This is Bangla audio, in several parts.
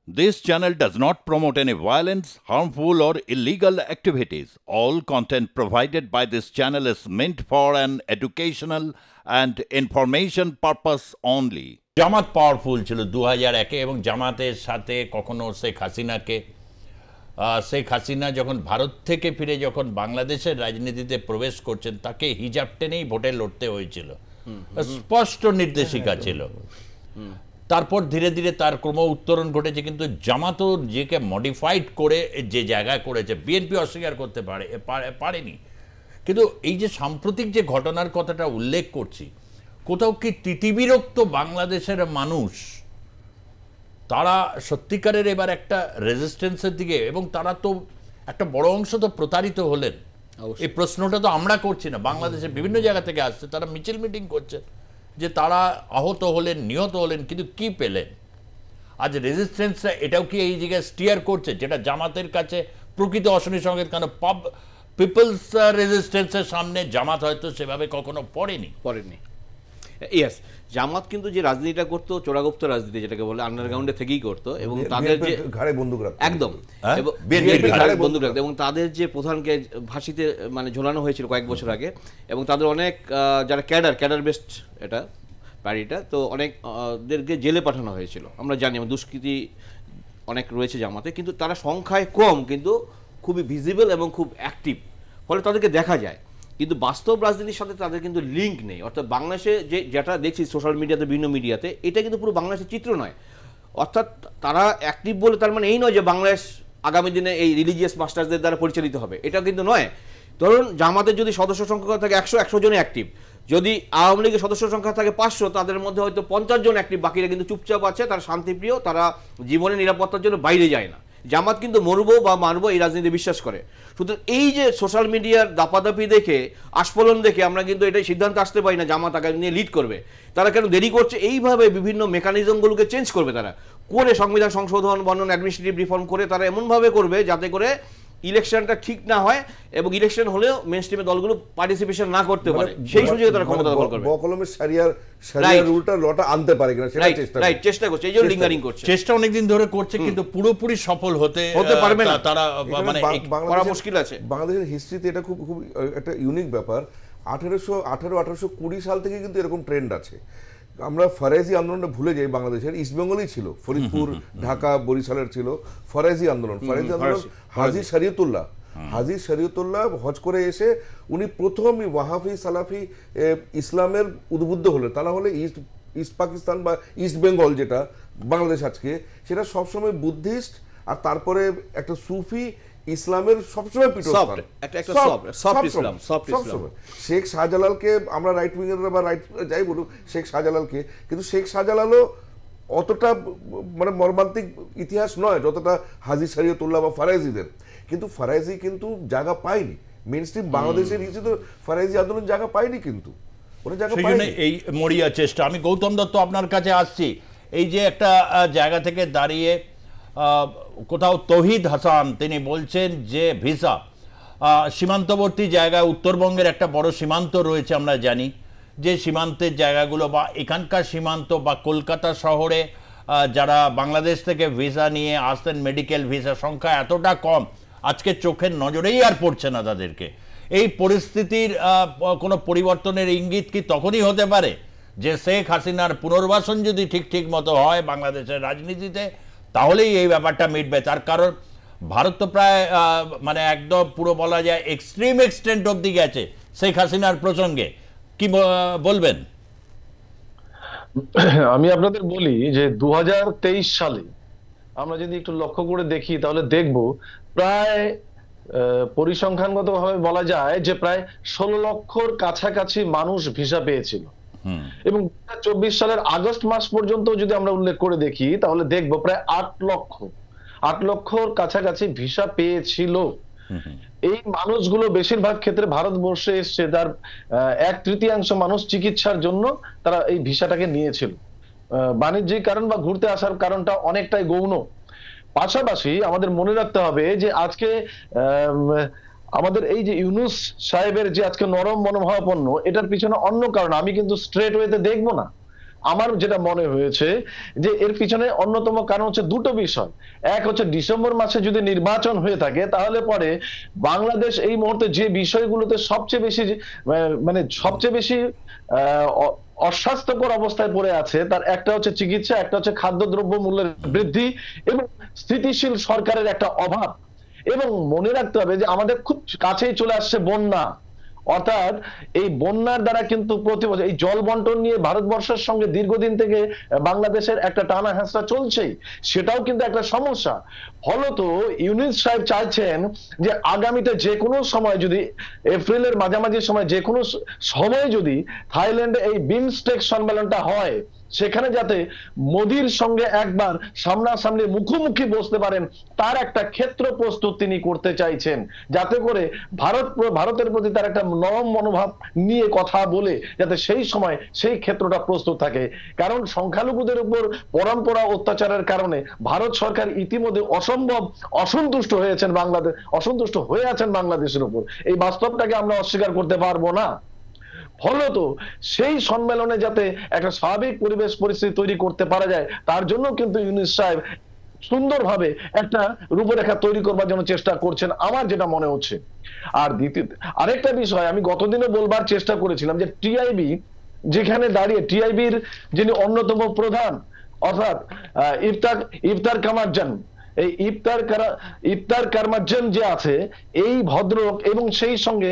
This channel does not promote any violence, harmful, or illegal activities. All content provided by this channel is meant for an educational and information purpose only. Jamaat powerful ছিল 2001-এ এবং জামাতের সাথে কখনো শেখ হাসিনা যখন ভারত থেকে ফিরে যখন বাংলাদেশের রাজনীতিতে প্রবেশ করছেন তাকে হিজাব টেনেই ভোটে লড়তে হয়েছিল, স্পষ্ট নির্দেশিকা ছিল। তারপর ধীরে ধীরে তার ক্রম উত্তরণ ঘটেছে, কিন্তু জামাতও নিজেকে মডিফাইড করে যে জায়গায় করেছে বিএনপি অস্বীকার করতে পারেনি। কিন্তু এই যে সাম্প্রতিক যে ঘটনার কথাটা উল্লেখ করছি, কোথাও কি তিতিবিরক্ত বাংলাদেশের মানুষ তারা সত্যিকারের এবার একটা রেজিস্ট্যান্সের দিকে, এবং তারা তো একটা বড় অংশ তো প্রতারিত হলেন। এই প্রশ্নটা তো আমরা করছি না, বাংলাদেশের বিভিন্ন জায়গা থেকে আসছে, তারা মিছিল মিটিং করছেন যে তারা আহত হলেন, নিহত হলেন, কিন্তু কি পেলেন? আজ রেজিস্ট্যান্সটা এটাও কি এই জায়গায় স্টিয়ার করছে, যেটা জামাতের কাছে প্রকৃত অশনি সংকেত? কারণ পিপলস রেজিস্ট্যান্সের সামনে জামাত হয়তো সেভাবে কখনো পড়েনি। ইয়েস, জামাত কিন্তু যে রাজনীতিটা করতো চোরাগুপ্ত রাজনীতি যেটাকে বলে, আন্ডারগ্রাউন্ডে থেকেই করতো, এবং তাদের যে ঘাড়ে বন্দুক রাখতো একদম, বন্দুক রাখতো, এবং তাদের যে প্রধানকে ফাঁসিতে মানে ঝোলানো হয়েছিল কয়েক বছর আগে, এবং তাদের অনেক যারা ক্যাডার বেস্ট এটা পার্টিটা, তো অনেকদেরকে জেলে পাঠানো হয়েছিল। আমরা জানি দুষ্কৃতি অনেক রয়েছে জামাতে, কিন্তু তারা সংখ্যায় কম কিন্তু খুবই ভিজিবল এবং খুব অ্যাক্টিভ, ফলে তাদেরকে দেখা যায়। কিন্তু বাস্তব রাজনীতির সাথে তাদের কিন্তু লিঙ্ক নেই। অর্থাৎ বাংলাদেশে যেটা দেখছি সোশ্যাল মিডিয়াতে, বিভিন্ন মিডিয়াতে, এটা কিন্তু পুরো বাংলাদেশের চিত্র নয়। অর্থাৎ তারা অ্যাক্টিভ বলে তার মানে এই নয় যে বাংলাদেশ আগামী দিনে এই রিলিজিয়াস মাস্টারদের দ্বারা পরিচালিত হবে, এটা কিন্তু নয়। ধরুন জামাতের যদি সদস্য সংখ্যা থাকে 100 জনে অ্যাক্টিভ, যদি আওয়ামী লীগের সদস্য সংখ্যা থাকে 500, তাদের মধ্যে হয়তো 50 জন অ্যাক্টিভ, বাকিরা কিন্তু চুপচাপ আছে, তারা শান্তিপ্রিয়, তারা জীবনের নিরাপত্তার জন্য বাইরে যায় না। জামাত কিন্তু মরবো বা মারবো এই রাজনীতি বিশ্বাস করে। সুতরাং এই যে সোশ্যাল মিডিয়ার দাপাদাপি দেখে, আস্ফলন দেখে আমরা কিন্তু এটাই সিদ্ধান্ত আসতে পারি না জামাত আগামী নিয়ে লিড করবে। তারা কেন দেরি করছে? এইভাবে বিভিন্ন মেকানিজমগুলোকে চেঞ্জ করবে, তারা করে সংবিধান সংশোধন, বর্ণন, অ্যাডমিনিস্ট্রেটিভ রিফর্ম করে তারা এমনভাবে করবে যাতে করে ইলেকশনটা ঠিক না হয়, এবং ইলেকশন হলেও মেইন স্ট্রিমের দলগুলো পার্টিসিপেশন না করতে পারে, সেই সুযোগে তারা ক্ষমতা দখল করবে। বকলমের শরিয়ার রুলটা লটা আনতে পারে কিনা সেটা চেষ্টা করছে, এই জন্য লিঙ্গারিং করছে, চেষ্টা অনেকদিন ধরে করছে, কিন্তু পুরোপুরি সফল হতে পারবে না। তারা মানে করা মুশকিল আছে। বাংলাদেশের হিস্ট্রিতে এটা খুব খুব একটা ইউনিক ব্যাপার। 1820 সাল থেকে কিন্তু এরকম ট্রেন্ড আছে। আমরা ফরাজি আন্দোলনটা ভুলে যাই, বাংলাদেশের ইস্টবেঙ্গলই ছিল, ফরিদপুর, ঢাকা, বরিশালের ছিল ফরাজি আন্দোলন। হাজী শরীয়তুল্লাহ হজ করে এসে উনি প্রথম ওয়াহাবি সালাফি ইসলামের উদ্বুদ্ধ হলেন। তা না হলে ইস্ট পাকিস্তান বা ইস্ট বেঙ্গল যেটা বাংলাদেশ আজকে, সেটা সবসময় বুদ্ধিস্ট আর তারপরে একটা সুফি ইসলামের সবসময় পীঠস্থান। শেখ শাহজালালকে আমরা রাইট উইংয়ের বা রাইট যাই বলুক, শেখ শাহজালালকে, কিন্তু শেখ শাহজালালও অতটা মানে মর্মান্তিক ইতিহাস নয় যতটা হাজী শরীয়তুল্লাহ বা ফরাইজিদের। কিন্তু ফরাইজি কিন্তু জায়গা পায়নি, মেইন স্ট্রিম বাংলাদেশের হিসেবে ফরাইজি আন্দোলন জায়গা পায়নি, কিন্তু ওরা জায়গা পায়নি। এই মরিয়া চেষ্টা। আমি গৌতম দত্ত আপনার কাছে আসছি। এই যে একটা জায়গা থেকে দাঁড়িয়ে কোথাও তৌহিদ হাসান তিনি বলছেন যে ভিসা সীমান্তবর্তী জায়গায়, উত্তরবঙ্গের একটা বড় সীমান্ত রয়েছে, আমরা জানি যে সীমান্তের জায়গাগুলো বা এখানকার সীমান্ত বা কলকাতা শহরে যারা বাংলাদেশ থেকে ভিসা নিয়ে আসতেন, মেডিকেল ভিসা সংখ্যা এতটা কম, আজকে চোখের নজরেই আর পড়ছে না তাদেরকে। এই পরিস্থিতির কোনো পরিবর্তনের ইঙ্গিত কি তখনই হতে পারে যে শেখ হাসিনার পুনর্বাসন যদি ঠিক মতো হয় বাংলাদেশের রাজনীতিতে, তাহলেই এই ব্যাপারটা মিটবে? তার কারণ ভারত তো প্রায় মানে একদম পুরো বলা যায় এক্সট্রিম এক্সটেন্ট অবধি গেছে শেখ হাসিনার প্রসঙ্গে। কি বলবেন? আমি আপনাদের বলি যে 2023 সালে আমরা যদি একটু লক্ষ্য করে দেখি তাহলে দেখব প্রায় পরিসংখ্যানগত ভাবে বলা যায় যে প্রায় 16 লক্ষর কাছাকাছি মানুষ ভিসা পেয়েছিল, এবং 2024 সালের আগস্ট মাস পর্যন্ত যদি আমরা উল্লেখ করে দেখি তাহলে দেখবো প্রায় 8 লক্ষর কাছাকাছি ভিসা পেয়েছিল। এই মানুষগুলো বেশিরভাগ ক্ষেত্রে ভারতবর্ষে এসছে, তার 1/3 মানুষ চিকিৎসার জন্য তারা এই ভিসাটাকে নিয়েছিল। বাণিজ্যিক কারণ বা ঘুরতে আসার কারণটা অনেকটাই গৌণ। পাশাপাশি আমাদের মনে রাখতে হবে যে আজকে আমাদের এই যে ইউনূস সাহেবের যে আজকে নরম মনোভাবাপন্ন, এটার পিছনে অন্য কারণ আমি কিন্তু স্ট্রেট ওয়েতে দেখবো না। আমার যেটা মনে হয়েছে যে এর পিছনে অন্যতম কারণ হচ্ছে দুটো বিষয়। এক হচ্ছে ডিসেম্বর মাসে যদি নির্বাচন হয়ে থাকে তাহলে পরে বাংলাদেশ এই মুহূর্তে যে বিষয়গুলোতে সবচেয়ে বেশি মানে সবচেয়ে বেশি অস্বাস্থ্যকর অবস্থায় পড়ে আছে, তার একটা হচ্ছে চিকিৎসা, একটা হচ্ছে খাদ্যদ্রব্য মূল্যের বৃদ্ধি এবং স্থিতিশীল সরকারের একটা অভাব। এবং মনে রাখতে হবে যে আমাদের খুব কাছেই চলে আসছে বন্যা, অর্থাৎ এই বন্যার দ্বারা কিন্তু প্রতি বছর এই জল বন্টন নিয়ে ভারতবর্ষের সঙ্গে দীর্ঘদিন থেকে বাংলাদেশের একটা টানা হেঁচড়া চলছেই, সেটাও কিন্তু একটা সমস্যা। ফলত ইউনূস সাহেব চাইছেন যে আগামীতে যে কোনো সময় যদি এপ্রিলের মাঝামাঝি সময় যে কোনো সময় যদি থাইল্যান্ডে এই বিমস্টেক সম্মেলনটা হয়, সেখানে যাতে মোদির সঙ্গে একবার সামনাসামনি মুখোমুখি বসতে পারেন তার একটা ক্ষেত্র প্রস্তুত তিনি করতে চাইছেন, যাতে করে ভারতের প্রতি তার একটা নরম মনোভাব নিয়ে কথা বলে যাতে সেই সময় সেই ক্ষেত্রটা প্রস্তুত থাকে। কারণ সংখ্যালঘুদের উপর পরম্পরা অত্যাচারের কারণে ভারত সরকার ইতিমধ্যে অসম্ভব অসন্তুষ্ট হয়ে আছেন বাংলাদেশের উপর। এই বাস্তবটাকে আমরা অস্বীকার করতে পারবো না। ফলত সেই সম্মেলনে যাতে একটা স্বাভাবিক পরিবেশ পরিস্থিতি তৈরি করতে পারা যায়, তার জন্য কিন্তু ইউনূস সাহেব সুন্দরভাবে একটা রূপরেখা তৈরি করবার জন্য চেষ্টা করছেন, আমার যেটা মনে হচ্ছে। আর দ্বিতীয় আরেকটা বিষয় আমি গতদিনে বলবার চেষ্টা করেছিলাম যে টিআইবি যেখানে দাঁড়িয়ে, টিআইবির যিনি অন্যতম প্রধান অর্থাৎ ইফতার কামারজান, এই ইফতার কামারজান যে আছে এই ভদ্রলোক এবং সেই সঙ্গে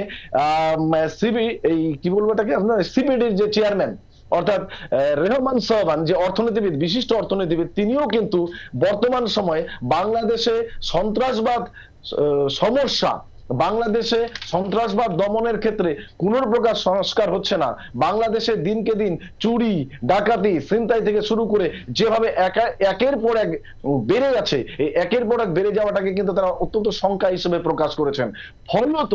এই কি বলবো এটাকে আপনার সিপিডির যে চেয়ারম্যান অর্থাৎ রেহমান সোবহান যে অর্থনীতিবিদ, বিশিষ্ট অর্থনীতিবিদ, তিনিও কিন্তু বর্তমান সময়ে বাংলাদেশে সন্ত্রাসবাদ সমস্যা, বাংলাদেশে সন্ত্রাসবাদ দমনের ক্ষেত্রে কোন প্রকার সংস্কার হচ্ছে না। বাংলাদেশে দিনকে দিন চুরি, ডাকাতি, ছিনতাই থেকে শুরু করে যেভাবে একের পর এক বেড়ে যাচ্ছে, এই একের পর এক বেড়ে যাওয়াটাকে কিন্তু তারা অত্যন্ত শঙ্কা হিসেবে প্রকাশ করেছেন। ফলত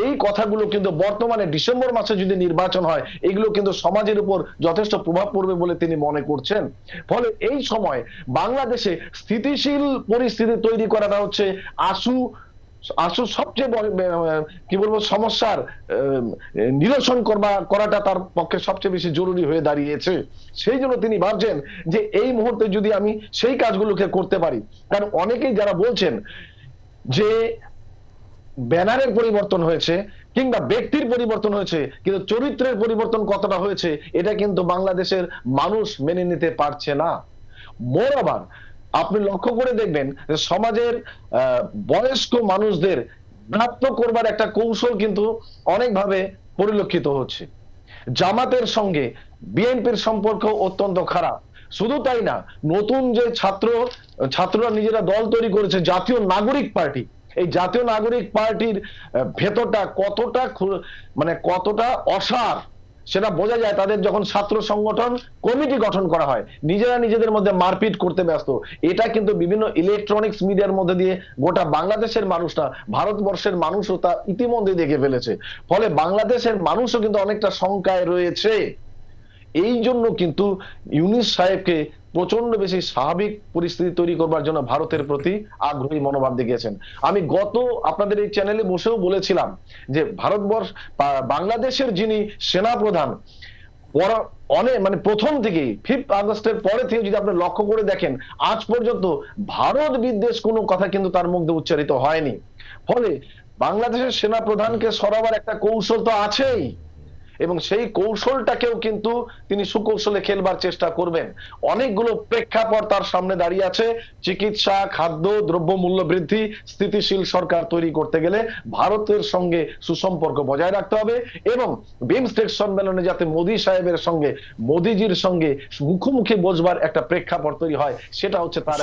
এই কথাগুলো কিন্তু বর্তমানে ডিসেম্বর মাসে যদি নির্বাচন হয়, এগুলো কিন্তু সমাজের উপর যথেষ্ট প্রভাব পড়বে বলে তিনি মনে করছেন। ফলে এই সময় বাংলাদেশে স্থিতিশীল পরিস্থিতি তৈরি করাটা হচ্ছে সবচেয়ে কি বলবো সমস্যার নিরসন করাটা তার পক্ষে সবচেয়ে বেশি জরুরি হয়ে দাঁড়িয়েছে। সেই জন্য তিনি ভাবছেন যে এই মুহূর্তে যদি আমি সেই কাজগুলোকে করতে পারি, কারণ অনেকেই যারা বলছেন যে ব্যানারের পরিবর্তন হয়েছে কিংবা ব্যক্তির পরিবর্তন হয়েছে কিন্তু চরিত্রের পরিবর্তন কতটা হয়েছে এটা কিন্তু বাংলাদেশের মানুষ মেনে নিতে পারছে না। মোরাবার আপনি লক্ষ্য করে দেখবেন যে সমাজের বয়স্ক মানুষদের ব্রাত্য করবার একটা কৌশল কিন্তু অনেকভাবে পরিলক্ষিত হচ্ছে। জামাতের সঙ্গে বিএনপির সম্পর্ক অত্যন্ত খারাপ। শুধু তাই না, নতুন যে ছাত্ররা নিজেরা দল তৈরি করেছে জাতীয় নাগরিক পার্টি, এই জাতীয় নাগরিক পার্টির ভেতরটা কতটা অসার সেটা বোঝা যায় তাদের যখন ছাত্র সংগঠন কমিটি গঠন করা হয়, নিজেরা নিজেদের মধ্যে মারপিট করতে ব্যস্ত। এটা কিন্তু বিভিন্ন ইলেকট্রনিক্স মিডিয়ার মধ্যে দিয়ে গোটা বাংলাদেশের মানুষরা, ভারতবর্ষের মানুষও তা ইতিমধ্যে দেখে ফেলেছে। ফলে বাংলাদেশের মানুষও কিন্তু অনেকটা শঙ্কায় রয়েছে। এই জন্য কিন্তু ইউনূস সাহেবকে প্রচন্ড বেশি স্বাভাবিক পরিস্থিতি তৈরি করবার জন্য ভারতের প্রতি আগ্রহী মনোভাব দেখিয়েছেন। আমি আপনাদের এই চ্যানেলে বসেও বলেছিলাম যে বাংলাদেশের যিনি সেনাপ্রধান প্রথম থেকে 5 আগস্টের পরে থেকে যদি আপনি লক্ষ্য করে দেখেন, আজ পর্যন্ত ভারত বিদ্বেষ কোনো কথা কিন্তু তার মুখ দিয়ে উচ্চারিত হয়নি। ফলে বাংলাদেশের সেনাপ্রধানকে সরাবার একটা কৌশল তো আছেই, এবং সেই কৌশলটাকেও কিন্তু তিনি সুকৌশলে খেলবার চেষ্টা করবেন। অনেকগুলো প্রেক্ষাপট তার সামনে দাঁড়িয়ে আছে। চিকিৎসা, খাদ্য দ্রব্য মূল্য বৃদ্ধি, স্থিতিশীল সরকার তৈরি করতে গেলে ভারতের সঙ্গে সুসম্পর্ক বজায় রাখতে হবে এবং বিমস্টেক সম্মেলনে যাতে মোদি সাহেবের সঙ্গে, মোদিজির সঙ্গে মুখোমুখি বসবার একটা প্রেক্ষাপট তৈরি হয়, সেটা হচ্ছে তার